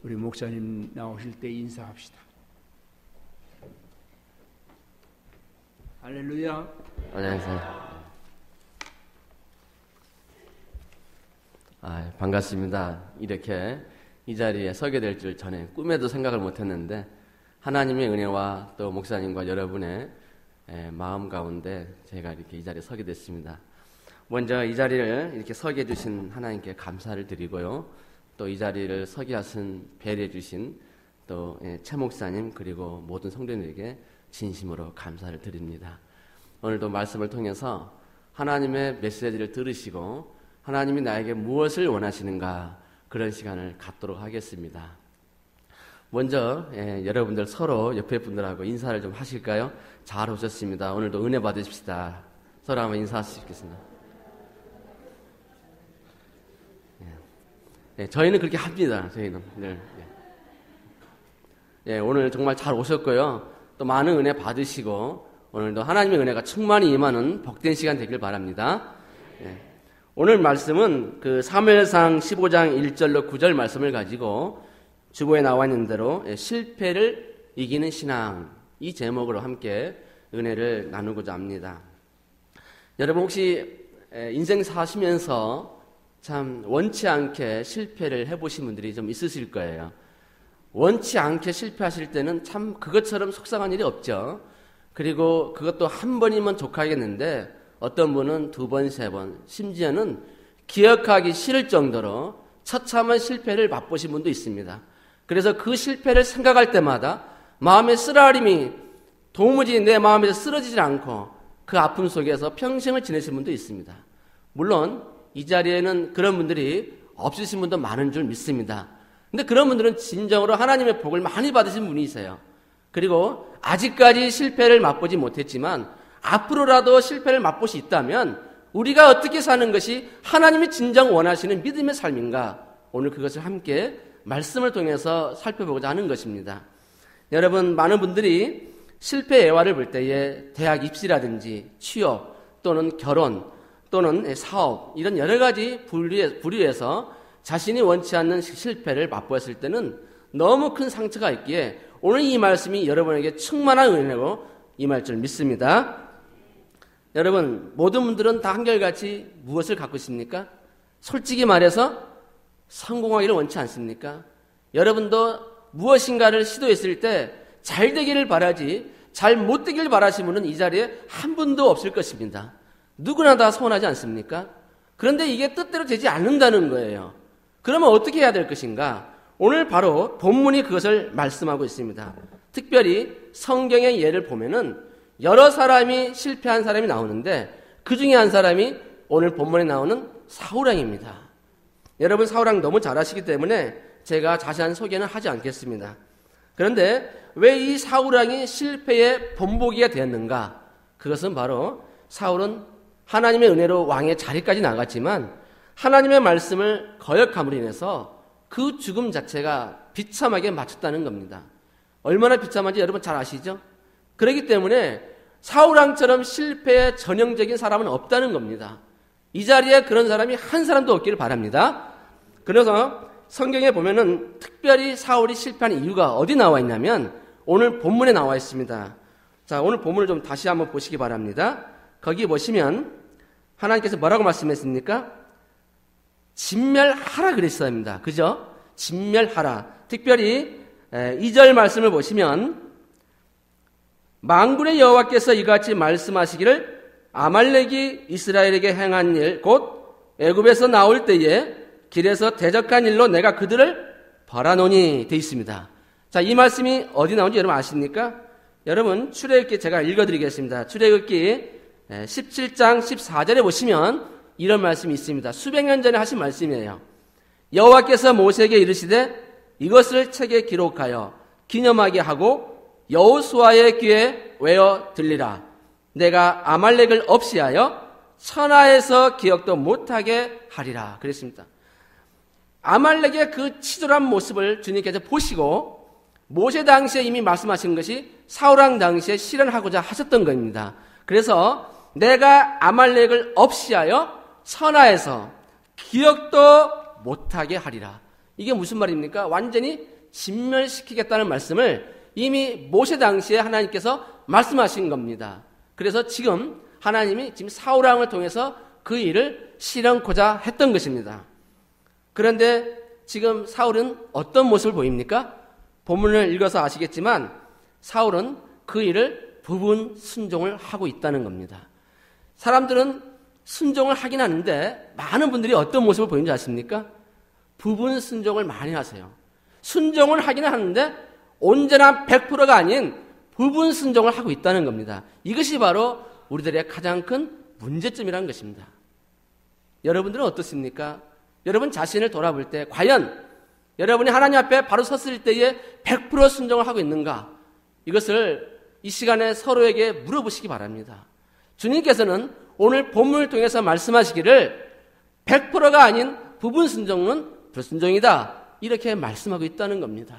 우리 목사님 나오실 때 인사합시다. 할렐루야. 안녕하세요. 반갑습니다. 이렇게 이 자리에 서게 될 줄 전에 꿈에도 생각을 못했는데 하나님의 은혜와 또 목사님과 여러분의 마음 가운데 제가 이렇게 이 자리에 서게 됐습니다. 먼저 이 자리를 이렇게 서게 해주신 하나님께 감사를 드리고요. 또 이 자리를 서게 하신 배려해 주신 또 최 목사님 그리고 모든 성도님에게 진심으로 감사를 드립니다. 오늘도 말씀을 통해서 하나님의 메시지를 들으시고 하나님이 나에게 무엇을 원하시는가 그런 시간을 갖도록 하겠습니다. 먼저 여러분들 서로 옆에 분들하고 인사를 좀 하실까요? 잘 오셨습니다. 오늘도 은혜 받으십시다. 서로 한번 인사하시겠습니다. 저희는 그렇게 합니다. 저희는 늘. 오늘 정말 잘 오셨고요. 또 많은 은혜 받으시고 오늘도 하나님의 은혜가 충만히 임하는 복된 시간 되길 바랍니다. 오늘 말씀은 그 사무엘상 15장 1절로 9절 말씀을 가지고 주보에 나와 있는 대로 실패를 이기는 신앙 이 제목으로 함께 은혜를 나누고자 합니다. 여러분 혹시 인생 사시면서 참 원치 않게 실패를 해보신 분들이 좀 있으실 거예요. 원치 않게 실패하실 때는 참 그것처럼 속상한 일이 없죠. 그리고 그것도 한 번이면 족하겠는데 어떤 분은 두 번, 세 번, 심지어는 기억하기 싫을 정도로 처참한 실패를 맛보신 분도 있습니다. 그래서 그 실패를 생각할 때마다 마음의 쓰라림이 도무지 내 마음에서 쓰러지질 않고 그 아픔 속에서 평생을 지내신 분도 있습니다. 물론 이 자리에는 그런 분들이 없으신 분도 많은 줄 믿습니다. 근데 그런 분들은 진정으로 하나님의 복을 많이 받으신 분이세요. 그리고 아직까지 실패를 맛보지 못했지만 앞으로라도 실패를 맛볼 수 있다면 우리가 어떻게 사는 것이 하나님이 진정 원하시는 믿음의 삶인가? 오늘 그것을 함께 말씀을 통해서 살펴보고자 하는 것입니다. 여러분 많은 분들이 실패 예화를 볼 때에 대학 입시라든지 취업 또는 결혼 또는 사업 이런 여러 가지 부류에서 자신이 원치 않는 실패를 맛보았을 때는 너무 큰 상처가 있기에 오늘 이 말씀이 여러분에게 충만한 은혜로 임할 줄 믿습니다. 여러분 모든 분들은 다 한결같이 무엇을 갖고 있습니까? 솔직히 말해서 성공하기를 원치 않습니까? 여러분도 무엇인가를 시도했을 때 잘 되기를 바라지 잘 못 되기를 바라시는 분은 이 자리에 한 분도 없을 것입니다. 누구나 다 소원하지 않습니까? 그런데 이게 뜻대로 되지 않는다는 거예요. 그러면 어떻게 해야 될 것인가? 오늘 바로 본문이 그것을 말씀하고 있습니다. 특별히 성경의 예를 보면은 여러 사람이 실패한 사람이 나오는데 그 중에 한 사람이 오늘 본문에 나오는 사울왕입니다. 여러분 사울왕 너무 잘 아시기 때문에 제가 자세한 소개는 하지 않겠습니다. 그런데 왜 이 사울왕이 실패의 본보기가 되었는가? 그것은 바로 사울은 하나님의 은혜로 왕의 자리까지 나갔지만 하나님의 말씀을 거역함으로 인해서 그 죽음 자체가 비참하게 마쳤다는 겁니다. 얼마나 비참한지 여러분 잘 아시죠? 그렇기 때문에 사울왕처럼 실패의 전형적인 사람은 없다는 겁니다. 이 자리에 그런 사람이 한 사람도 없기를 바랍니다. 그래서 성경에 보면은 특별히 사울이 실패한 이유가 어디 나와 있냐면 오늘 본문에 나와 있습니다. 자, 오늘 본문을 좀 다시 한번 보시기 바랍니다. 거기 보시면 하나님께서 뭐라고 말씀했습니까? 진멸하라 그랬습니다. 그죠? 진멸하라. 특별히 2절 말씀을 보시면 만군의 여호와께서 이같이 말씀하시기를 아말렉이 이스라엘에게 행한 일 곧 애굽에서 나올 때에 길에서 대적한 일로 내가 그들을 벌하노니 되어 있습니다. 자, 이 말씀이 어디 나오는지 여러분 아십니까? 여러분 출애굽기 제가 읽어드리겠습니다. 출애굽기 17장 14절에 보시면 이런 말씀이 있습니다. 수백 년 전에 하신 말씀이에요. 여호와께서 모세에게 이르시되 이것을 책에 기록하여 기념하게 하고 여호수아의 귀에 외어 들리라. 내가 아말렉을 없이하여 천하에서 기억도 못하게 하리라. 그랬습니다. 아말렉의 그 치졸한 모습을 주님께서 보시고 모세 당시에 이미 말씀하신 것이 사울왕 당시에 실현하고자 하셨던 겁니다. 그래서 내가 아말렉을 없이하여 천하에서 기억도 못하게 하리라. 이게 무슨 말입니까? 완전히 진멸시키겠다는 말씀을 이미 모세 당시에 하나님께서 말씀하신 겁니다. 그래서 지금 하나님이 지금 사울 왕을 통해서 그 일을 실현코자 했던 것입니다. 그런데 지금 사울은 어떤 모습을 보입니까? 본문을 읽어서 아시겠지만 사울은 그 일을 부분 순종을 하고 있다는 겁니다. 사람들은 순종을 하긴 하는데 많은 분들이 어떤 모습을 보이는지 아십니까? 부분 순종을 많이 하세요. 순종을 하기는 하는데 온전한 100%가 아닌 부분 순종을 하고 있다는 겁니다. 이것이 바로 우리들의 가장 큰 문제점이라는 것입니다. 여러분들은 어떻습니까? 여러분 자신을 돌아볼 때 과연 여러분이 하나님 앞에 바로 섰을 때에 100% 순종을 하고 있는가? 이것을 이 시간에 서로에게 물어보시기 바랍니다. 주님께서는 오늘 본문을 통해서 말씀하시기를 100%가 아닌 부분 순종은 불순종이다. 이렇게 말씀하고 있다는 겁니다.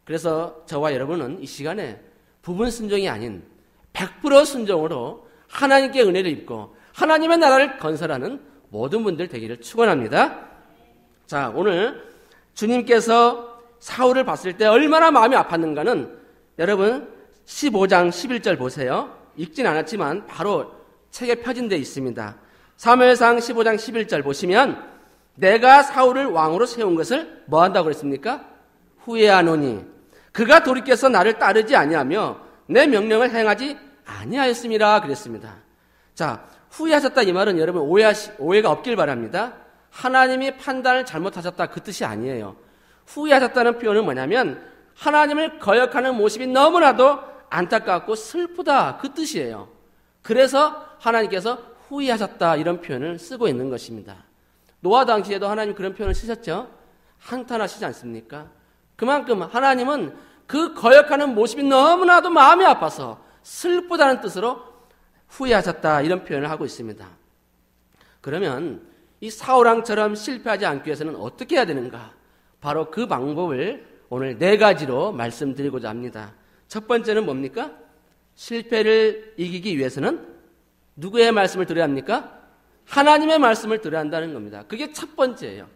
그래서 저와 여러분은 이 시간에 부분 순종이 아닌 100% 순종으로 하나님께 은혜를 입고 하나님의 나라를 건설하는 모든 분들 되기를 축원합니다. 자, 오늘 주님께서 사울을 봤을 때 얼마나 마음이 아팠는가는 여러분 15장 11절 보세요. 읽진 않았지만 바로 책에 펴진 데 있습니다. 사무엘상 15장 11절 보시면 내가 사울을 왕으로 세운 것을 뭐 한다고 그랬습니까? 후회하노니 그가 돌이켜서 나를 따르지 아니하며 내 명령을 행하지 아니하였음이라 그랬습니다. 자, 후회하셨다 이 말은 여러분 오해가 없길 바랍니다. 하나님이 판단을 잘못하셨다 그 뜻이 아니에요. 후회하셨다는 표현은 뭐냐면 하나님을 거역하는 모습이 너무나도 안타깝고 슬프다 그 뜻이에요. 그래서 하나님께서 후회하셨다 이런 표현을 쓰고 있는 것입니다. 노아 당시에도 하나님 그런 표현을 쓰셨죠. 한탄하시지 않습니까? 그만큼 하나님은 그 거역하는 모습이 너무나도 마음이 아파서 슬프다는 뜻으로 후회하셨다 이런 표현을 하고 있습니다. 그러면 이 사울왕처럼 실패하지 않기 위해서는 어떻게 해야 되는가? 바로 그 방법을 오늘 4가지로 말씀드리고자 합니다. 첫 번째는 뭡니까? 실패를 이기기 위해서는 누구의 말씀을 들어야 합니까? 하나님의 말씀을 들어야 한다는 겁니다. 그게 첫 번째예요.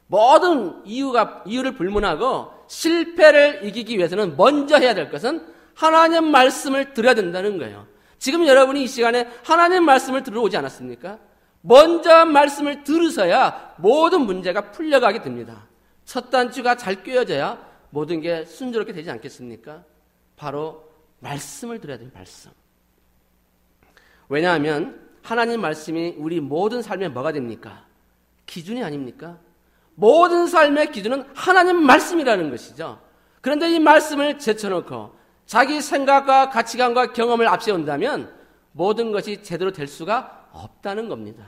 모든 이유를 불문하고 실패를 이기기 위해서는 먼저 해야 될 것은 하나님의 말씀을 들어야 된다는 거예요. 지금 여러분이 이 시간에 하나님의 말씀을 들어오지 않았습니까? 먼저 말씀을 들으셔야 모든 문제가 풀려가게 됩니다. 첫 단추가 잘 꿰어져야 모든 게 순조롭게 되지 않겠습니까? 바로 말씀을 들어야 돼요. 말씀. 왜냐하면 하나님 말씀이 우리 모든 삶에 뭐가 됩니까? 기준이 아닙니까? 모든 삶의 기준은 하나님 말씀이라는 것이죠. 그런데 이 말씀을 제쳐놓고 자기 생각과 가치관과 경험을 앞세운다면 모든 것이 제대로 될 수가 없다는 겁니다.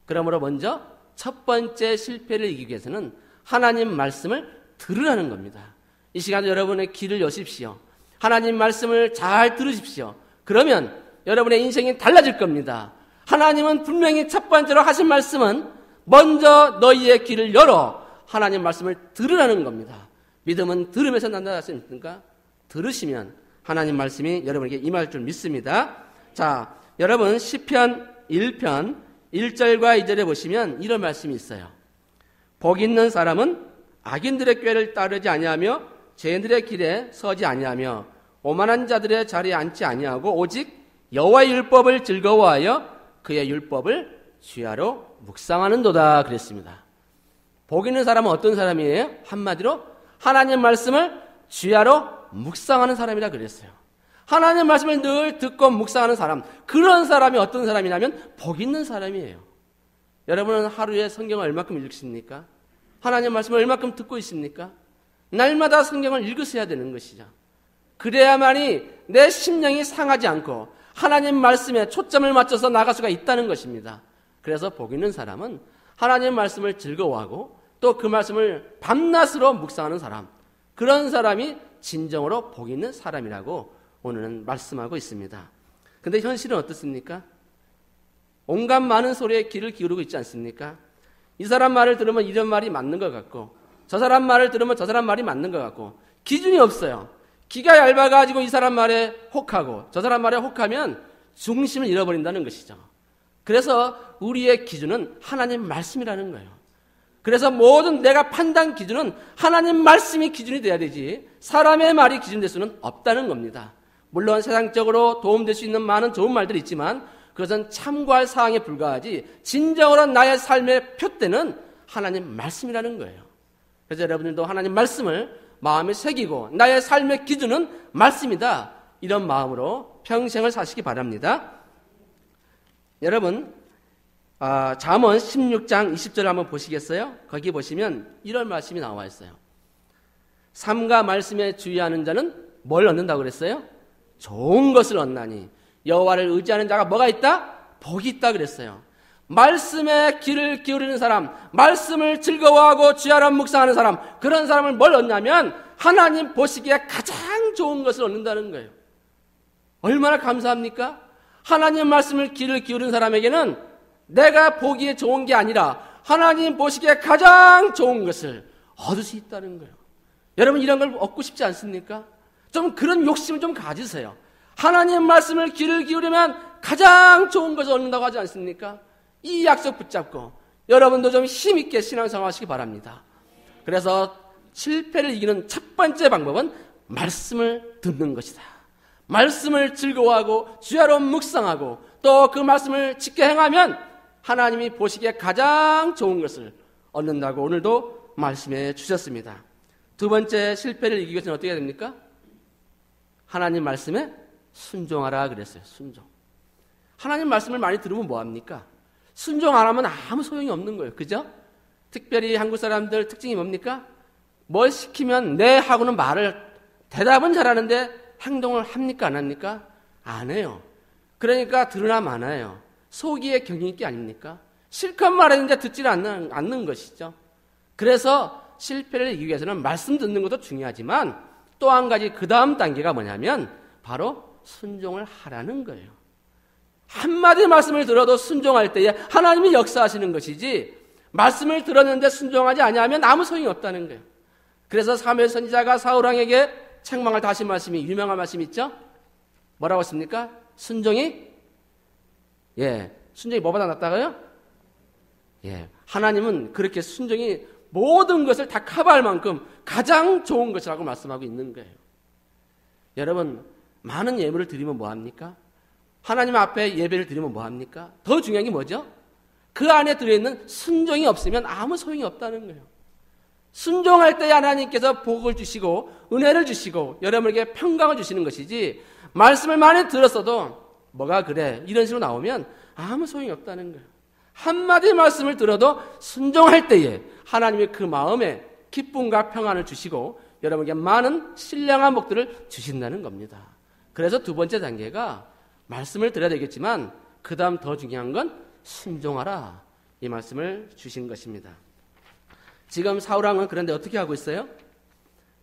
그러므로 먼저 첫 번째 실패를 이기기 위해서는 하나님 말씀을 들으라는 겁니다. 이 시간에 여러분의 귀를 여십시오. 하나님 말씀을 잘 들으십시오. 그러면 여러분의 인생이 달라질 겁니다. 하나님은 분명히 첫 번째로 하신 말씀은 먼저 너희의 귀를 열어 하나님 말씀을 들으라는 겁니다. 믿음은 들으면서 난다 하셨습니까? 들으시면 하나님 말씀이 여러분에게 임할 줄 믿습니다. 자, 여러분 시편 1편 1절과 2절에 보시면 이런 말씀이 있어요. 복 있는 사람은 악인들의 꾀를 따르지 아니하며 죄인들의 길에 서지 아니하며 오만한 자들의 자리에 앉지 아니하고 오직 여호와의 율법을 즐거워하여 그의 율법을 주야로 묵상하는도다 그랬습니다. 복 있는 사람은 어떤 사람이에요? 한마디로 하나님 말씀을 주야로 묵상하는 사람이라 그랬어요. 하나님 말씀을 늘 듣고 묵상하는 사람, 그런 사람이 어떤 사람이냐면 복 있는 사람이에요. 여러분은 하루에 성경을 얼마큼 읽습니까? 하나님 말씀을 얼마큼 듣고 있습니까? 날마다 성경을 읽으셔야 되는 것이죠. 그래야만이 내 심령이 상하지 않고 하나님 말씀에 초점을 맞춰서 나갈 수가 있다는 것입니다. 그래서 복 있는 사람은 하나님 말씀을 즐거워하고 또 그 말씀을 밤낮으로 묵상하는 사람, 그런 사람이 진정으로 복 있는 사람이라고 오늘은 말씀하고 있습니다. 그런데 현실은 어떻습니까? 온갖 많은 소리에 귀를 기울이고 있지 않습니까? 이 사람 말을 들으면 이런 말이 맞는 것 같고 저 사람 말을 들으면 저 사람 말이 맞는 것 같고 기준이 없어요. 귀가 얇아가지고 이 사람 말에 혹하고 저 사람 말에 혹하면 중심을 잃어버린다는 것이죠. 그래서 우리의 기준은 하나님 말씀이라는 거예요. 그래서 모든 내가 판단 기준은 하나님 말씀이 기준이 돼야 되지 사람의 말이 기준 될 수는 없다는 겁니다. 물론 세상적으로 도움될 수 있는 많은 좋은 말들이 있지만 그것은 참고할 사항에 불과하지 진정으로 나의 삶의 표대는 하나님 말씀이라는 거예요. 그래서 여러분들도 하나님 말씀을 마음에 새기고 나의 삶의 기준은 말씀이다. 이런 마음으로 평생을 사시기 바랍니다. 여러분 잠언 16장 20절을 한번 보시겠어요? 거기 보시면 이런 말씀이 나와 있어요. 삶과 말씀에 주의하는 자는 뭘 얻는다고 그랬어요? 좋은 것을 얻나니 여호와를 의지하는 자가 뭐가 있다? 복이 있다 그랬어요. 말씀에 귀를 기울이는 사람, 말씀을 즐거워하고 주야로 묵상하는 사람, 그런 사람을 뭘 얻냐면 하나님 보시기에 가장 좋은 것을 얻는다는 거예요. 얼마나 감사합니까? 하나님 말씀을 귀를 기울이는 사람에게는 내가 보기에 좋은 게 아니라 하나님 보시기에 가장 좋은 것을 얻을 수 있다는 거예요. 여러분 이런 걸 얻고 싶지 않습니까? 좀 그런 욕심을 좀 가지세요. 하나님 말씀을 귀를 기울이면 가장 좋은 것을 얻는다고 하지 않습니까? 이 약속 붙잡고 여러분도 좀 힘있게 신앙생활 하시기 바랍니다. 그래서 실패를 이기는 첫 번째 방법은 말씀을 듣는 것이다. 말씀을 즐거워하고 주야로 묵상하고 또 그 말씀을 지켜 행하면 하나님이 보시기에 가장 좋은 것을 얻는다고 오늘도 말씀해 주셨습니다. 두 번째 실패를 이기기 위해서는 어떻게 해야 됩니까? 하나님 말씀에 순종하라 그랬어요. 순종. 하나님 말씀을 많이 들으면 뭐합니까? 순종 안 하면 아무 소용이 없는 거예요. 그죠? 특별히 한국 사람들 특징이 뭡니까? 뭘 시키면 네 하고는 대답은 잘하는데 행동을 합니까? 안 합니까? 안 해요. 그러니까 들으나 마나요. 속이의 경인기 아닙니까? 실컷 말했는데 듣지 않는 것이죠. 그래서 실패를 이기기 위해서는 말씀 듣는 것도 중요하지만 또 한 가지 그 다음 단계가 뭐냐면 바로 순종을 하라는 거예요. 한마디 말씀을 들어도 순종할 때에 하나님이 역사하시는 것이지 말씀을 들었는데 순종하지 아니하면 아무 소용이 없다는 거예요. 그래서 사무엘 선지자가 사울왕에게 책망을 다신 말씀이 유명한 말씀이 있죠. 뭐라고 했습니까? 순종이 뭐보다 낫다고요? 하나님은 그렇게 순종이 모든 것을 다 커버할 만큼 가장 좋은 것이라고 말씀하고 있는 거예요. 여러분 많은 예물을 드리면 뭐합니까? 하나님 앞에 예배를 드리면 뭐합니까? 더 중요한 게 뭐죠? 그 안에 들어있는 순종이 없으면 아무 소용이 없다는 거예요. 순종할 때 하나님께서 복을 주시고 은혜를 주시고 여러분에게 평강을 주시는 것이지 말씀을 많이 들었어도 뭐가 그래 이런 식으로 나오면 아무 소용이 없다는 거예요. 한마디 말씀을 들어도 순종할 때에 하나님이 그 마음에 기쁨과 평안을 주시고 여러분에게 많은 신령한 복들을 주신다는 겁니다. 그래서 두 번째 단계가 말씀을 들어야 되겠지만 그 다음 더 중요한 건 순종하라 이 말씀을 주신 것입니다. 지금 사울왕은 그런데 어떻게 하고 있어요?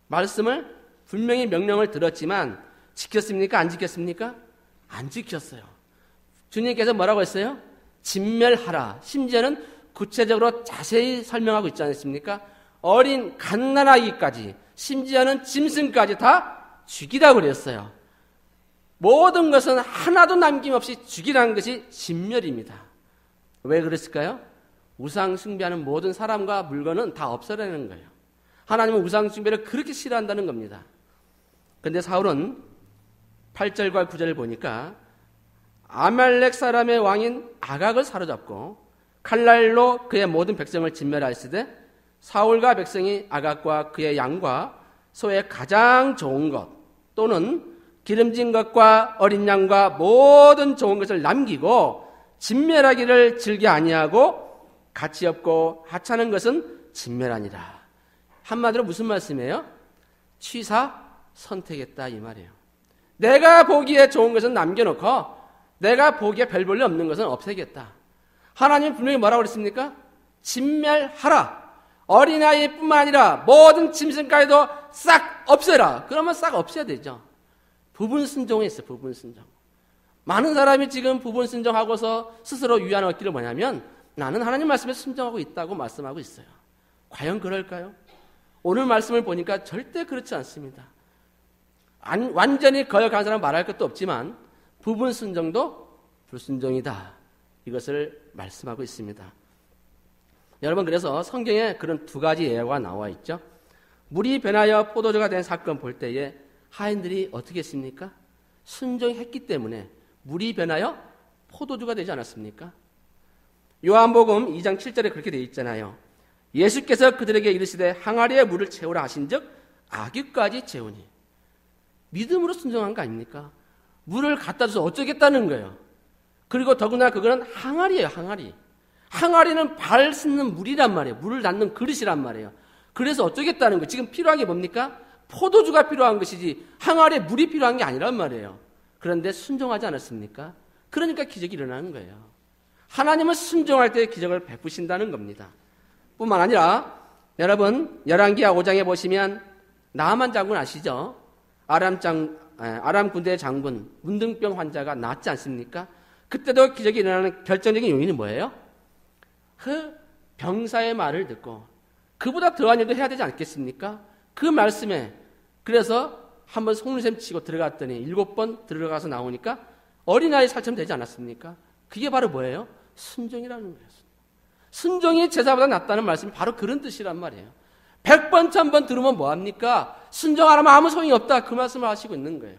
말씀을 분명히 명령을 들었지만 지켰습니까? 안 지켰습니까? 안 지켰어요. 주님께서 뭐라고 했어요? 진멸하라. 심지어는 구체적으로 자세히 설명하고 있지 않습니까? 어린 갓난아기까지 심지어는 짐승까지 다 죽이라고 그랬어요. 모든 것은 하나도 남김없이 죽이라는 것이 진멸입니다. 왜 그랬을까요? 우상 숭배하는 모든 사람과 물건은 다 없애라는 거예요. 하나님은 우상 숭배를 그렇게 싫어한다는 겁니다. 그런데 사울은 8절과 9절을 보니까 아말렉 사람의 왕인 아각을 사로잡고 칼날로 그의 모든 백성을 진멸하시되 사울과 백성이 아각과 그의 양과 소의 가장 좋은 것 또는 기름진 것과 어린 양과 모든 좋은 것을 남기고 진멸하기를 즐겨 아니하고 가치 없고 하찮은 것은 진멸하니라. 한마디로 무슨 말씀이에요? 취사 선택했다 이 말이에요. 내가 보기에 좋은 것은 남겨놓고 내가 보기에 별 볼일 없는 것은 없애겠다. 하나님이 분명히 뭐라고 그랬습니까? 진멸하라. 어린아이뿐만 아니라 모든 짐승까지도 싹 없애라. 그러면 싹 없애야 되죠. 부분 순종에 있어요. 부분 순종. 많은 사람이 지금 부분 순종하고서 스스로 위안 얻기를 뭐냐면 나는 하나님 말씀에 순종하고 있다고 말씀하고 있어요. 과연 그럴까요? 오늘 말씀을 보니까 절대 그렇지 않습니다. 완전히 거역하는 사람은 말할 것도 없지만 부분 순종도 불순종이다. 이것을 말씀하고 있습니다. 여러분, 그래서 성경에 그런 두 가지 예가 나와 있죠. 물이 변하여 포도주가 된 사건 볼 때에 하인들이 어떻게 했습니까? 순종했기 때문에 물이 변하여 포도주가 되지 않았습니까? 요한복음 2장 7절에 그렇게 되어 있잖아요. 예수께서 그들에게 이르시되 항아리에 물을 채우라 하신즉 아귀까지 채우니. 믿음으로 순종한 거 아닙니까? 물을 갖다 줘서 어쩌겠다는 거예요. 그리고 더구나 그거는 항아리예요, 항아리. 항아리는 발 씻는 물이란 말이에요. 물을 담는 그릇이란 말이에요. 그래서 어쩌겠다는 거예요. 지금 필요한 게 뭡니까? 포도주가 필요한 것이지 항아리에 물이 필요한 게 아니란 말이에요. 그런데 순종하지 않았습니까? 그러니까 기적이 일어나는 거예요. 하나님은 순종할 때 기적을 베푸신다는 겁니다. 뿐만 아니라 여러분 열왕기하 5장에 보시면 나아만 장군 아시죠? 아람 군대의 장군 문둥병 환자가 낫지 않습니까? 그때도 기적이 일어나는 결정적인 요인이 뭐예요? 그 병사의 말을 듣고 그보다 더한 일도 해야 되지 않겠습니까? 그 말씀에 그래서 한번 속눈샘 치고 들어갔더니 7번 들어가서 나오니까 어린아이 살처럼 되지 않았습니까? 그게 바로 뭐예요? 순종이라는 거예요. 순종이 제사보다 낫다는 말씀이 바로 그런 뜻이란 말이에요. 100번, 1000번 들으면 뭐합니까? 순종 안 하면 아무 소용이 없다. 그 말씀을 하시고 있는 거예요.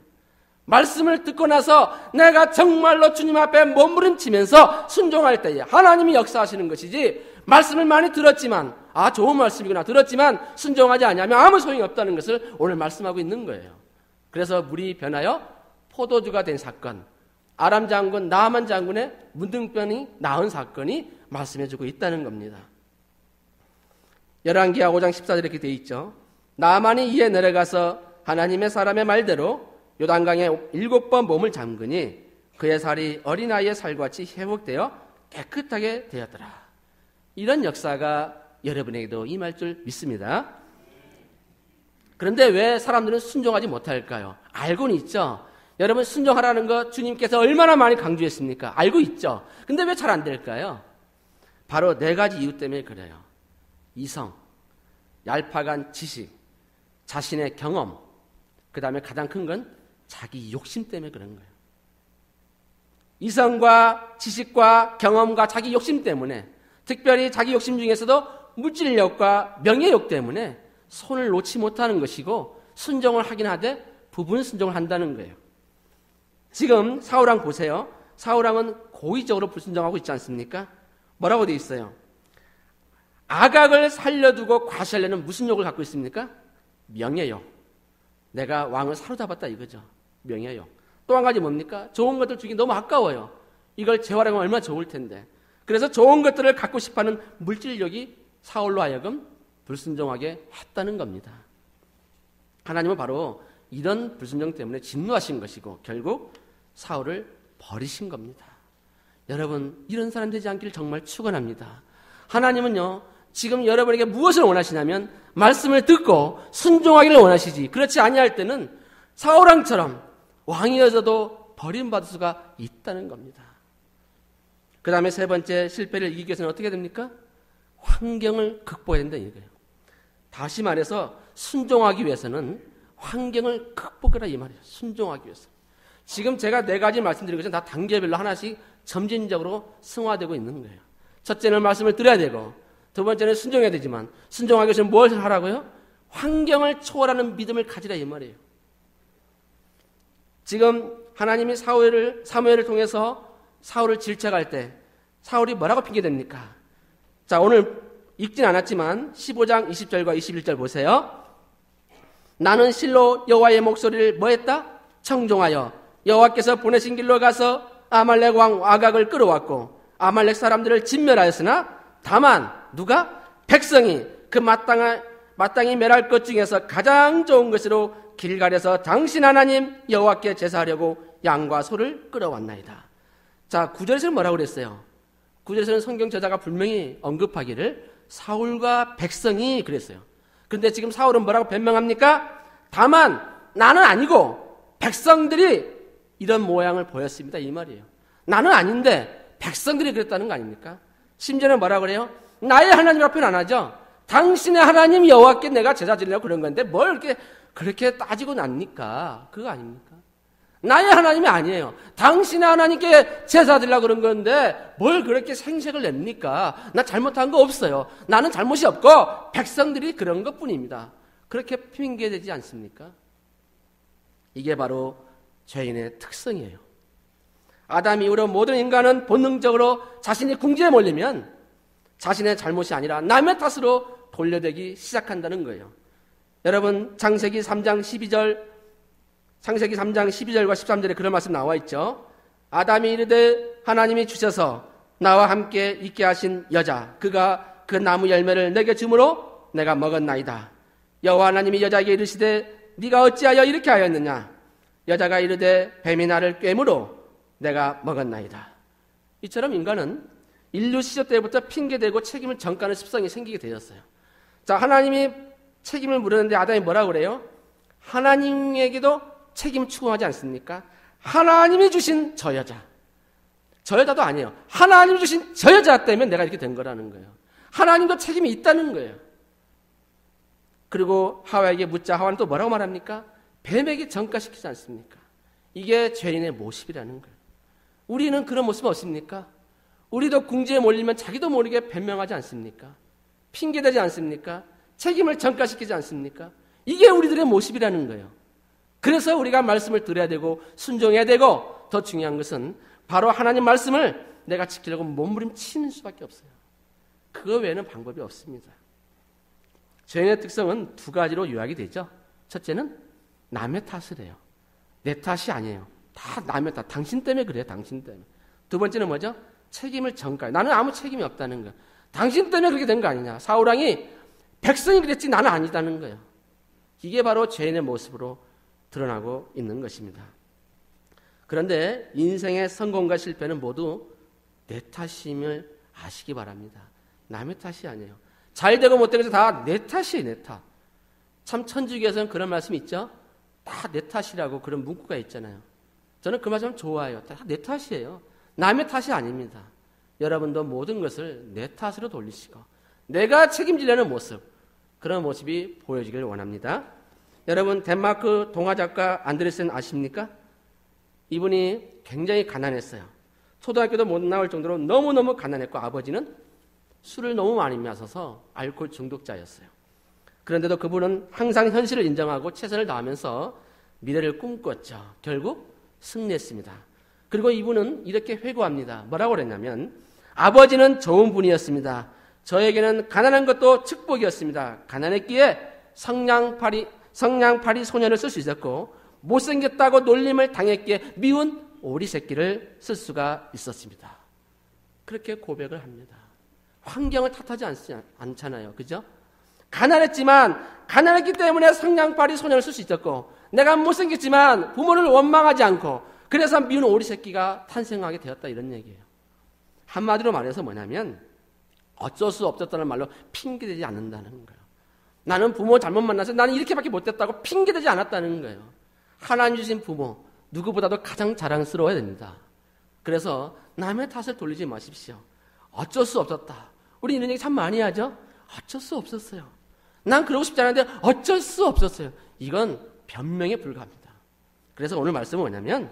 말씀을 듣고 나서 내가 정말로 주님 앞에 몸부림치면서 순종할 때에 하나님이 역사하시는 것이지, 말씀을 많이 들었지만 좋은 말씀이구나 들었지만 순종하지 않으면 아무 소용이 없다는 것을 오늘 말씀하고 있는 거예요. 그래서 물이 변하여 포도주가 된 사건, 아람 장군 나아만 장군의 문둥병이 나은 사건이 말씀해주고 있다는 겁니다. 열왕기하 5장 14절에 이렇게 되어 있죠. 나아만이 이에 내려가서 하나님의 사람의 말대로 요단강에 7번 몸을 잠그니 그의 살이 어린아이의 살같이 회복되어 깨끗하게 되었더라. 이런 역사가 여러분에게도 임할 줄 믿습니다. 그런데 왜 사람들은 순종하지 못할까요? 알고는 있죠. 여러분 순종하라는 거 주님께서 얼마나 많이 강조했습니까? 알고 있죠. 근데 왜 잘 안 될까요? 바로 4가지 이유 때문에 그래요. 이성, 얄팍한 지식, 자신의 경험, 그 다음에 가장 큰 건 자기 욕심 때문에 그런 거예요. 이성과 지식과 경험과 자기 욕심 때문에, 특별히 자기 욕심 중에서도 물질력과 명예욕 때문에 손을 놓지 못하는 것이고 순종을 하긴 하되 부분 순종을 한다는 거예요. 지금 사울왕 보세요. 사울왕은 고의적으로 불순종하고 있지 않습니까? 뭐라고 되어 있어요? 아각을 살려두고 과시하려는 무슨 욕을 갖고 있습니까? 명예욕. 내가 왕을 사로잡았다 이거죠. 명예욕. 또 한 가지 뭡니까? 좋은 것들 주기 너무 아까워요. 이걸 재활하면 얼마나 좋을 텐데. 그래서 좋은 것들을 갖고 싶어하는 물질력이 사울로 하여금 불순종하게 했다는 겁니다. 하나님은 바로 이런 불순종 때문에 진노하신 것이고 결국 사울을 버리신 겁니다. 여러분 이런 사람 되지 않기를 정말 축원합니다. 하나님은요 지금 여러분에게 무엇을 원하시냐면 말씀을 듣고 순종하기를 원하시지, 그렇지 아니할 때는 사울왕처럼 왕이어서도 버림받을 수가 있다는 겁니다. 그 다음에 세 번째, 실패를 이기기 위해서는 어떻게 됩니까? 환경을 극복해야 된다 이거예요. 다시 말해서 순종하기 위해서는 환경을 극복해라 이 말이에요. 순종하기 위해서. 지금 제가 4가지 말씀드린 것은 다 단계별로 하나씩 점진적으로 승화되고 있는 거예요. 첫째는 말씀을 들어야 되고, 두 번째는 순종해야 되지만, 순종하기 위해서는 무엇을 하라고요? 환경을 초월하는 믿음을 가지라 이 말이에요. 지금 하나님이 사무엘을 통해서 사울을 질책할 때 사울이 뭐라고 핑계댑니까? 자, 오늘 읽진 않았지만 15장 20절과 21절 보세요. 나는 실로 여호와의 목소리를 뭐했다? 청종하여 여호와께서 보내신 길로 가서 아말렉 왕 아각을 끌어왔고 아말렉 사람들을 진멸하였으나 다만 누가? 백성이 그 마땅히 멸할 것 중에서 가장 좋은 것으로 길갈에서 당신 하나님 여호와께 제사하려고 양과 소를 끌어왔나이다. 자, 9절에서는 뭐라고 그랬어요? 9절에서는 성경 저자가 분명히 언급하기를 사울과 백성이 그랬어요. 그런데 지금 사울은 뭐라고 변명합니까? 다만 나는 아니고 백성들이 이런 모양을 보였습니다 이 말이에요. 나는 아닌데 백성들이 그랬다는 거 아닙니까? 심지어는 뭐라고 그래요? 나의 하나님 앞에는 안 하죠. 당신의 하나님 여호와께 내가 제사 드리려고 그런 건데 뭘 이렇게 그렇게 따지고 납니까? 그거 아닙니까? 나의 하나님이 아니에요. 당신의 하나님께 제사 드리려고 그런 건데 뭘 그렇게 생색을 냅니까? 나 잘못한 거 없어요. 나는 잘못이 없고 백성들이 그런 것뿐입니다. 그렇게 핑계대지 않습니까? 이게 바로 죄인의 특성이에요. 아담 이후로 모든 인간은 본능적으로 자신이 궁지에 몰리면 자신의 잘못이 아니라 남의 탓으로 돌려대기 시작한다는 거예요. 여러분 창세기 3장 12절과 13절에 그런 말씀 나와 있죠. 아담이 이르되 하나님이 주셔서 나와 함께 있게 하신 여자 그가 그 나무 열매를 내게 주므로 내가 먹었나이다. 여호와 하나님이 여자에게 이르시되 네가 어찌하여 이렇게 하였느냐. 여자가 이르되 뱀이 나를 꿰므로 내가 먹었나이다. 이처럼 인간은 인류 시절 때부터 핑계대고 책임을 전가하는 습성이 생기게 되었어요. 자, 하나님이 책임을 물었는데 아담이 뭐라고 그래요? 하나님에게도 책임을 추구하지 않습니까? 하나님이 주신 저 여자도 아니에요. 하나님이 주신 저 여자 때문에 내가 이렇게 된 거라는 거예요. 하나님도 책임이 있다는 거예요. 그리고 하와에게 묻자 하와는 또 뭐라고 말합니까? 뱀에게 전가시키지 않습니까? 이게 죄인의 모습이라는 거예요. 우리는 그런 모습 없습니까? 우리도 궁지에 몰리면 자기도 모르게 변명하지 않습니까? 핑계대지 않습니까? 책임을 전가시키지 않습니까? 이게 우리들의 모습이라는 거예요. 그래서 우리가 말씀을 들어야 되고 순종해야 되고 더 중요한 것은 바로 하나님 말씀을 내가 지키려고 몸부림치는 수밖에 없어요. 그거 외에는 방법이 없습니다. 죄인의 특성은 두 가지로 요약이 되죠. 첫째는 남의 탓을 해요. 내 탓이 아니에요. 다 남의 탓. 당신 때문에 그래요. 당신 때문에. 두 번째는 뭐죠? 책임을 전가해요. 나는 아무 책임이 없다는 거예요. 당신 때문에 그렇게 된 거 아니냐. 사울왕이 백성이 그랬지 나는 아니다는 거예요. 이게 바로 죄인의 모습으로 드러나고 있는 것입니다. 그런데 인생의 성공과 실패는 모두 내 탓임을 아시기 바랍니다. 남의 탓이 아니에요. 잘 되고 못 되고 다 내 탓이에요. 내 탓. 참 천주교에서는 그런 말씀이 있죠. 다 내 탓이라고 그런 문구가 있잖아요. 저는 그 말씀 좋아해요. 다 내 탓이에요. 남의 탓이 아닙니다. 여러분도 모든 것을 내 탓으로 돌리시고 내가 책임지려는 모습, 그런 모습이 보여지길 원합니다. 여러분 덴마크 동화작가 안데르센 아십니까? 이분이 굉장히 가난했어요. 초등학교도 못 나올 정도로 너무너무 가난했고 아버지는 술을 너무 많이 마셔서 알코올 중독자였어요. 그런데도 그분은 항상 현실을 인정하고 최선을 다하면서 미래를 꿈꿨죠. 결국 승리했습니다. 그리고 이분은 이렇게 회고합니다. 뭐라고 그랬냐면 아버지는 좋은 분이었습니다. 저에게는 가난한 것도 축복이었습니다. 가난했기에 성냥팔이 소년을 쓸 수 있었고 못생겼다고 놀림을 당했기에 미운 오리 새끼를 쓸 수가 있었습니다. 그렇게 고백을 합니다. 환경을 탓하지 않잖아요. 그죠? 가난했기 때문에 성냥팔이 소년을 쓸 수 있었고 내가 못생겼지만 부모를 원망하지 않고 그래서 미운 오리 새끼가 탄생하게 되었다 이런 얘기예요. 한마디로 말해서 뭐냐면 어쩔 수 없었다는 말로 핑계대지 않는다는 거예요. 나는 부모 잘못 만나서 나는 이렇게밖에 못됐다고 핑계대지 않았다는 거예요. 하나님 주신 부모 누구보다도 가장 자랑스러워야 됩니다. 그래서 남의 탓을 돌리지 마십시오. 어쩔 수 없었다. 우리 이런 얘기 참 많이 하죠. 어쩔 수 없었어요. 난 그러고 싶지 않은데 어쩔 수 없었어요. 이건 변명에 불과합니다. 그래서 오늘 말씀은 뭐냐면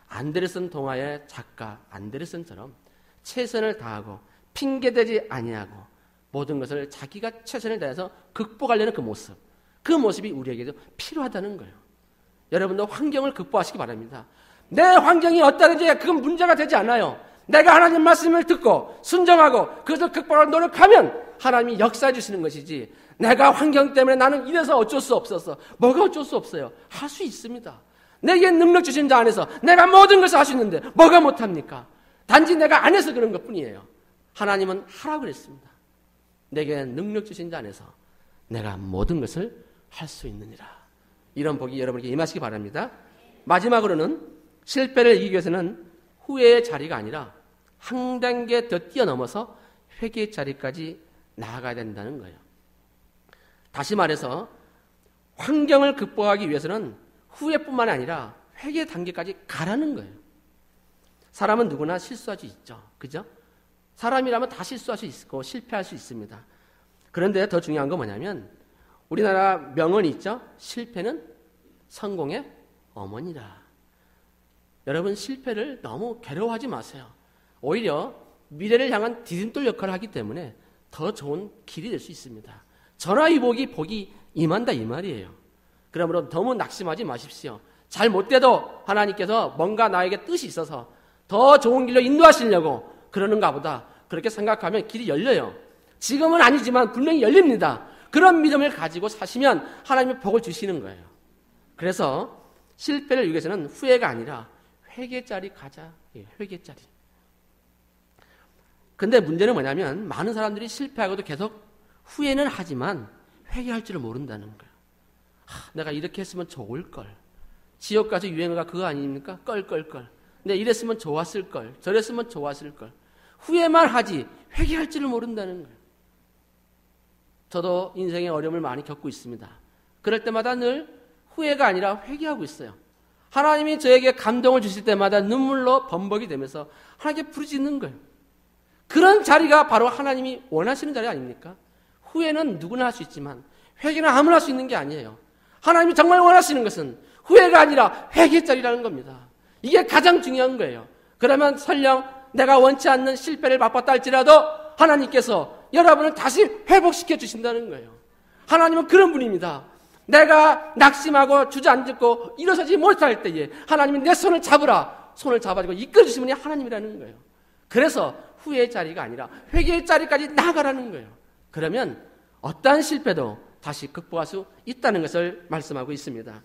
안데르센 동화의 작가 안데르센처럼 최선을 다하고 핑계대지 아니하고 모든 것을 자기가 최선을 다해서 극복하려는 그 모습이 우리에게도 필요하다는 거예요. 여러분도 환경을 극복하시기 바랍니다. 내 환경이 어떠든지 그건 문제가 되지 않아요. 내가 하나님 말씀을 듣고 순종하고 그것을 극복하려고 노력하면 하나님이 역사해 주시는 것이지 내가 환경 때문에 나는 이래서 어쩔 수 없었어. 뭐가 어쩔 수 없어요? 할 수 있습니다. 내게 능력 주신 자 안에서 내가 모든 것을 할 수 있는데 뭐가 못합니까? 단지 내가 안 해서 그런 것뿐이에요. 하나님은 하라고 그랬습니다. 내게 능력 주신 자 안에서 내가 모든 것을 할 수 있느니라. 이런 복이 여러분에게 임하시기 바랍니다. 마지막으로는 실패를 이기기 위해서는 후회의 자리가 아니라 한 단계 더 뛰어넘어서 회개의 자리까지 나아가야 된다는 거예요. 다시 말해서 환경을 극복하기 위해서는 후회뿐만 아니라 회개 단계까지 가라는 거예요. 사람은 누구나 실수할 수 있죠. 그죠? 사람이라면 다 실수할 수 있고 실패할 수 있습니다. 그런데 더 중요한 건 뭐냐면 우리나라 명언이 있죠. 실패는 성공의 어머니라. 여러분 실패를 너무 괴로워하지 마세요. 오히려 미래를 향한 디딤돌 역할을 하기 때문에 더 좋은 길이 될 수 있습니다. 전화위복이 복이 임한다 이 말이에요. 그러므로 너무 낙심하지 마십시오. 잘 못돼도 하나님께서 뭔가 나에게 뜻이 있어서 더 좋은 길로 인도하시려고 그러는가 보다 그렇게 생각하면 길이 열려요. 지금은 아니지만 분명히 열립니다. 그런 믿음을 가지고 사시면 하나님의 복을 주시는 거예요. 그래서 실패를 위기 위해서는 후회가 아니라 회개짜리 가자. 회개짜리. 근데 문제는 뭐냐면 많은 사람들이 실패하고도 계속 후회는 하지만 회개할 줄을 모른다는 거예요. 내가 이렇게 했으면 좋을걸. 지옥 가서 유행어가 그거 아닙니까? 껄껄껄. 근데 이랬으면 좋았을걸. 저랬으면 좋았을걸. 후회만 하지 회개할 줄을 모른다는 거예요. 저도 인생의 어려움을 많이 겪고 있습니다. 그럴 때마다 늘 후회가 아니라 회개하고 있어요. 하나님이 저에게 감동을 주실 때마다 눈물로 범벅이 되면서 하나님께 부르짖는 거예요. 그런 자리가 바로 하나님이 원하시는 자리 아닙니까? 후회는 누구나 할 수 있지만 회개는 아무나 할 수 있는 게 아니에요. 하나님이 정말 원하시는 것은 후회가 아니라 회개의 자리라는 겁니다. 이게 가장 중요한 거예요. 그러면 설령 내가 원치 않는 실패를 맛봤다 할지라도 하나님께서 여러분을 다시 회복시켜 주신다는 거예요. 하나님은 그런 분입니다. 내가 낙심하고 주저앉고 일어서지 못할 때에 하나님이 내 손을 잡으라. 손을 잡아주고 이끌어주신 분이 하나님이라는 거예요. 그래서 후회의 자리가 아니라 회개의 자리까지 나아가라는 거예요. 그러면 어떠한 실패도 다시 극복할 수 있다는 것을 말씀하고 있습니다.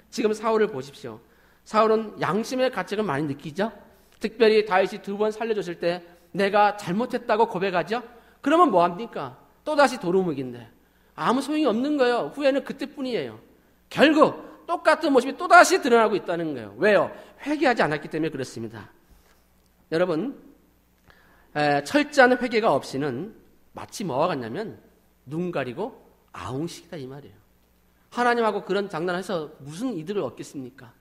지금 사울을 보십시오. 사울은 양심의 가책을 많이 느끼죠. 특별히 다윗이 2번 살려줬을 때 내가 잘못했다고 고백하죠. 그러면 뭐합니까? 또다시 도루묵인데 아무 소용이 없는 거예요. 후회는 그때뿐이에요. 결국 똑같은 모습이 또다시 드러나고 있다는 거예요. 왜요? 회개하지 않았기 때문에 그렇습니다. 여러분, 철저한 회개가 없이는 마치 뭐와 같냐면 눈 가리고 아웅식이다 이 말이에요. 하나님하고 그런 장난해서 무슨 이득을 얻겠습니까?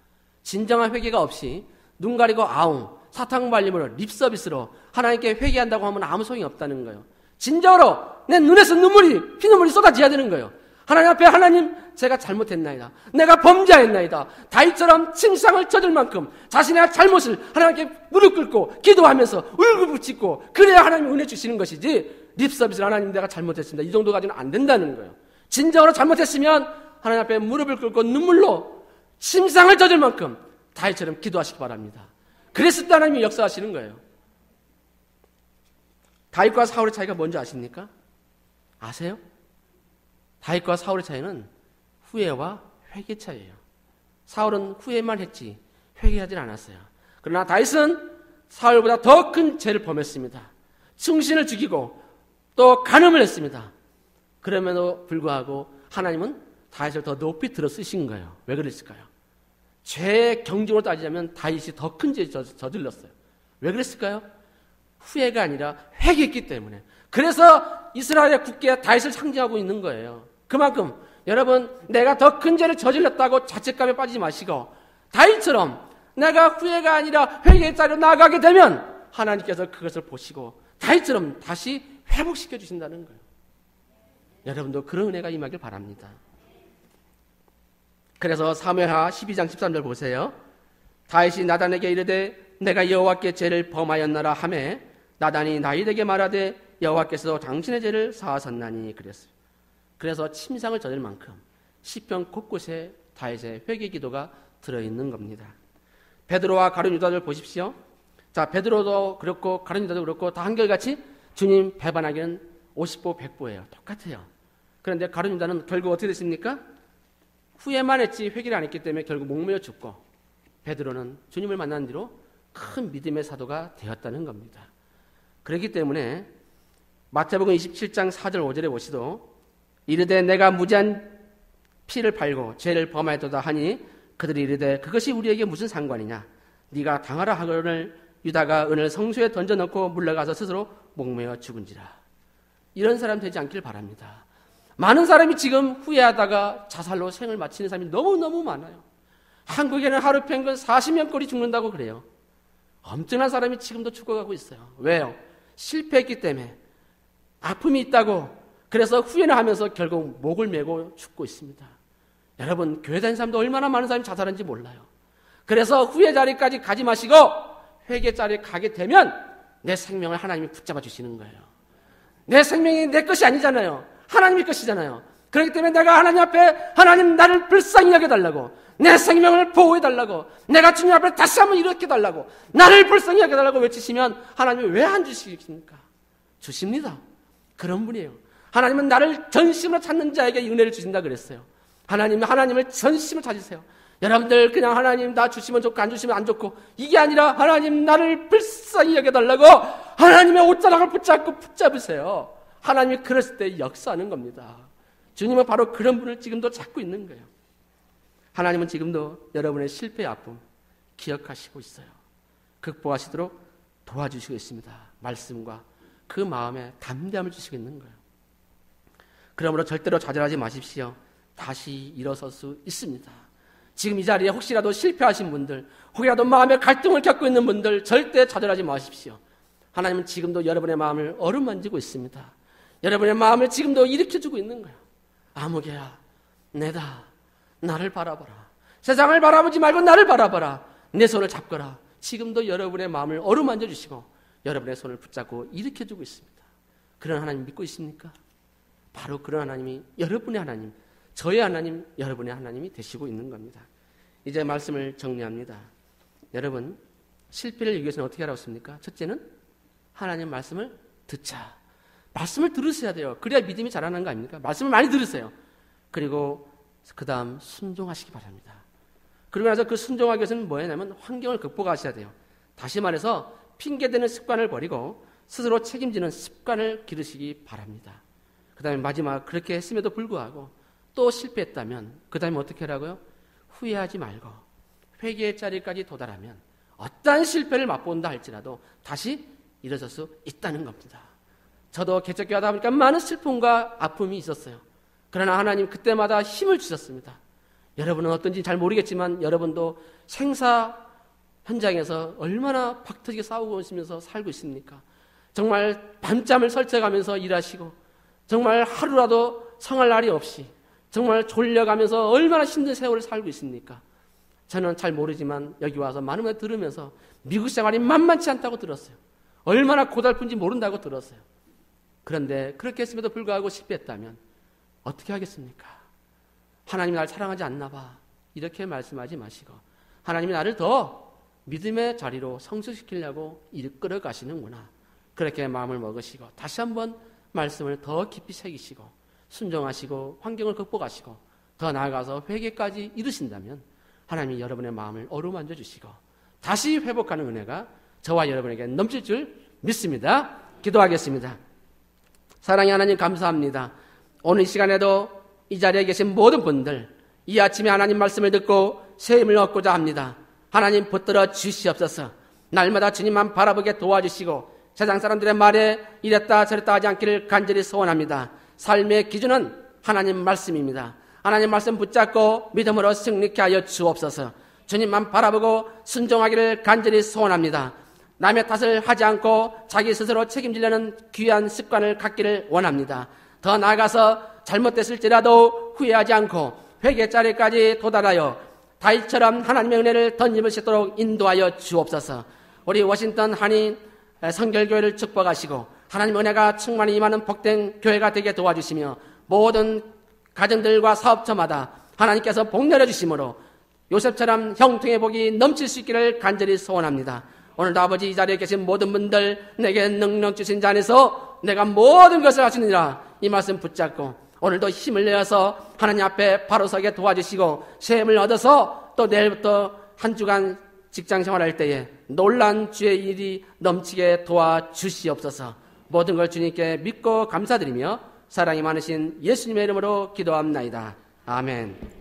진정한 회개가 없이 눈 가리고 아웅, 사탕 발림으로 립서비스로 하나님께 회개한다고 하면 아무 소용이 없다는 거예요. 진정으로 내 눈에서 피눈물이 쏟아져야 되는 거예요. 하나님 앞에 하나님 제가 잘못했나이다. 내가 범죄했나이다. 다윗처럼 침상을 젖을 만큼 자신의 잘못을 하나님께 무릎 꿇고 기도하면서 울고불짖고 그래야 하나님이 은혜 주시는 것이지 립서비스를 하나님 내가 잘못했습니다. 이 정도 가지고는 안 된다는 거예요. 진정으로 잘못했으면 하나님 앞에 무릎을 꿇고 눈물로 침상을 젖을 만큼 다윗처럼 기도하시기 바랍니다. 그랬을 때 하나님이 역사하시는 거예요. 다윗과 사울의 차이가 뭔지 아십니까? 아세요? 다윗과 사울의 차이는 후회와 회개 차이예요. 사울은 후회만 했지 회개하진 않았어요. 그러나 다윗은 사울보다 더 큰 죄를 범했습니다. 충신을 죽이고 또 간음을 했습니다. 그럼에도 불구하고 하나님은 다윗을 더 높이 들어 쓰신 거예요. 왜 그랬을까요? 죄의 경중으로 따지자면 다윗이 더 큰 죄를 저질렀어요. 왜 그랬을까요? 후회가 아니라 회개했기 때문에. 그래서 이스라엘의 국기가 다윗을 상징하고 있는 거예요. 그만큼 여러분 내가 더 큰 죄를 저질렀다고 자책감에 빠지지 마시고 다윗처럼 내가 후회가 아니라 회개의 자리로 나아가게 되면 하나님께서 그것을 보시고 다윗처럼 다시 회복시켜 주신다는 거예요. 여러분도 그런 은혜가 임하길 바랍니다. 그래서 사무엘하 12장 13절 보세요. 다윗이 나단에게 이르되 내가 여호와께 죄를 범하였나라 하매 나단이 다윗에게 말하되 여호와께서 당신의 죄를 사하셨나니 그랬어요. 그래서 침상을 젖을 만큼 시편 곳곳에 다윗의 회개 기도가 들어있는 겁니다. 베드로와 가룟 유다를 보십시오. 자, 베드로도 그렇고 가룟 유다도 그렇고 다 한결같이 주님 배반하기는 50보 100보예요. 똑같아요. 그런데 가룟 유다는 결국 어떻게 됐습니까? 후회만 했지 회개를 안 했기 때문에 결국 목매어 죽고 베드로는 주님을 만난 뒤로 큰 믿음의 사도가 되었다는 겁니다. 그렇기 때문에 마태복음 27장 4절 5절에 보시도 이르되 내가 무지한 피를 팔고 죄를 범하였도다 하니 그들이 이르되 그것이 우리에게 무슨 상관이냐 네가 당하라 하거늘 유다가 은을 성소에 던져넣고 물러가서 스스로 목매어 죽은지라. 이런 사람 되지 않길 바랍니다. 많은 사람이 지금 후회하다가 자살로 생을 마치는 사람이 너무너무 많아요. 한국에는 하루 평균 40명꼴이 죽는다고 그래요. 엄청난 사람이 지금도 죽어가고 있어요. 왜요? 실패했기 때문에 아픔이 있다고 그래서 후회를 하면서 결국 목을 메고 죽고 있습니다. 여러분 교회 다니는 사람도 얼마나 많은 사람이 자살하는지 몰라요. 그래서 후회 자리까지 가지 마시고 회개 자리에 가게 되면 내 생명을 하나님이 붙잡아 주시는 거예요. 내 생명이 내 것이 아니잖아요. 하나님의 것이잖아요. 그렇기 때문에 내가 하나님 앞에 하나님 나를 불쌍히 여겨달라고, 내 생명을 보호해달라고, 내가 주님 앞에 다시 한번 일으켜달라고, 나를 불쌍히 여겨달라고 외치시면 하나님이 왜 안 주시겠습니까? 주십니다. 그런 분이에요. 하나님은 나를 전심으로 찾는 자에게 은혜를 주신다 그랬어요. 하나님을 전심으로 찾으세요. 여러분들 그냥 하나님 나 주시면 좋고 안 주시면 안 좋고 이게 아니라 하나님 나를 불쌍히 여겨달라고 하나님의 옷자락을 붙잡으세요. 하나님이 그랬을 때 역사하는 겁니다. 주님은 바로 그런 분을 지금도 찾고 있는 거예요. 하나님은 지금도 여러분의 실패의 아픔 기억하시고 있어요. 극복하시도록 도와주시고 있습니다. 말씀과 그 마음에 담대함을 주시고 있는 거예요. 그러므로 절대로 좌절하지 마십시오. 다시 일어설 수 있습니다. 지금 이 자리에 혹시라도 실패하신 분들, 혹이라도 마음의 갈등을 겪고 있는 분들 절대 좌절하지 마십시오. 하나님은 지금도 여러분의 마음을 어루만지고 있습니다. 여러분의 마음을 지금도 일으켜주고 있는 거예요. 아무개야, 내다. 나를 바라봐라. 세상을 바라보지 말고 나를 바라봐라. 내 손을 잡거라. 지금도 여러분의 마음을 어루만져 주시고 여러분의 손을 붙잡고 일으켜주고 있습니다. 그런 하나님 믿고 있습니까? 바로 그런 하나님이 여러분의 하나님, 저의 하나님, 여러분의 하나님이 되시고 있는 겁니다. 이제 말씀을 정리합니다. 여러분, 실패를 이기기 위해서는 어떻게 하라고 했습니까? 첫째는 하나님 말씀을 듣자. 말씀을 들으셔야 돼요. 그래야 믿음이 자라는 거 아닙니까? 말씀을 많이 들으세요. 그리고 그 다음 순종하시기 바랍니다. 그러고 나서 그 순종하기 위해서는 뭐냐면 환경을 극복하셔야 돼요. 다시 말해서 핑계대는 습관을 버리고 스스로 책임지는 습관을 기르시기 바랍니다. 그 다음에 마지막 그렇게 했음에도 불구하고 또 실패했다면 그 다음에 어떻게 하라고요? 후회하지 말고 회개의 자리까지 도달하면 어떠한 실패를 맛본다 할지라도 다시 일어설 수 있다는 겁니다. 저도 개척교회 하다 보니까 많은 슬픔과 아픔이 있었어요. 그러나 하나님 그때마다 힘을 주셨습니다. 여러분은 어떤지 잘 모르겠지만 여러분도 생사 현장에서 얼마나 박터지게 싸우고 있으면서 살고 있습니까? 정말 밤잠을 설쳐가면서 일하시고 정말 하루라도 성할 날이 없이 정말 졸려가면서 얼마나 힘든 세월을 살고 있습니까? 저는 잘 모르지만 여기 와서 많은 걸 들으면서 미국 생활이 만만치 않다고 들었어요. 얼마나 고달픈지 모른다고 들었어요. 그런데 그렇게 했음에도 불구하고 실패했다면 어떻게 하겠습니까? 하나님이 나를 사랑하지 않나 봐. 이렇게 말씀하지 마시고 하나님이 나를 더 믿음의 자리로 성숙시키려고 이끌어 가시는구나. 그렇게 마음을 먹으시고 다시 한번 말씀을 더 깊이 새기시고 순종하시고 환경을 극복하시고 더 나아가서 회개까지 이루신다면 하나님이 여러분의 마음을 어루만져 주시고 다시 회복하는 은혜가 저와 여러분에게 넘칠 줄 믿습니다. 기도하겠습니다. 사랑의 하나님 감사합니다. 오늘 이 시간에도 이 자리에 계신 모든 분들 이 아침에 하나님 말씀을 듣고 새 힘을 얻고자 합니다. 하나님 붙들어 주시옵소서. 날마다 주님만 바라보게 도와주시고 세상 사람들의 말에 이랬다 저랬다 하지 않기를 간절히 소원합니다. 삶의 기준은 하나님 말씀입니다. 하나님 말씀 붙잡고 믿음으로 승리케 하여 주옵소서. 주님만 바라보고 순종하기를 간절히 소원합니다. 남의 탓을 하지 않고 자기 스스로 책임지려는 귀한 습관을 갖기를 원합니다. 더 나아가서 잘못됐을지라도 후회하지 않고 회개 자리까지 도달하여 다윗처럼 하나님의 은혜를 덧입을 수 있도록 인도하여 주옵소서. 우리 워싱턴 한인 성결교회를 축복하시고 하나님 은혜가 충만히 임하는 복된 교회가 되게 도와주시며 모든 가정들과 사업처마다 하나님께서 복 내려주심으로 요셉처럼 형통의 복이 넘칠 수 있기를 간절히 소원합니다. 오늘도 아버지 이 자리에 계신 모든 분들 내게 능력 주신 자 안에서 내가 모든 것을 하시느니라 이 말씀 붙잡고 오늘도 힘을 내어서 하나님 앞에 바로 서게 도와주시고 새 힘을 얻어서 또 내일부터 한 주간 직장 생활할 때에 놀란 주의 일이 넘치게 도와주시옵소서. 모든 걸 주님께 믿고 감사드리며 사랑이 많으신 예수님의 이름으로 기도합나이다. 아멘.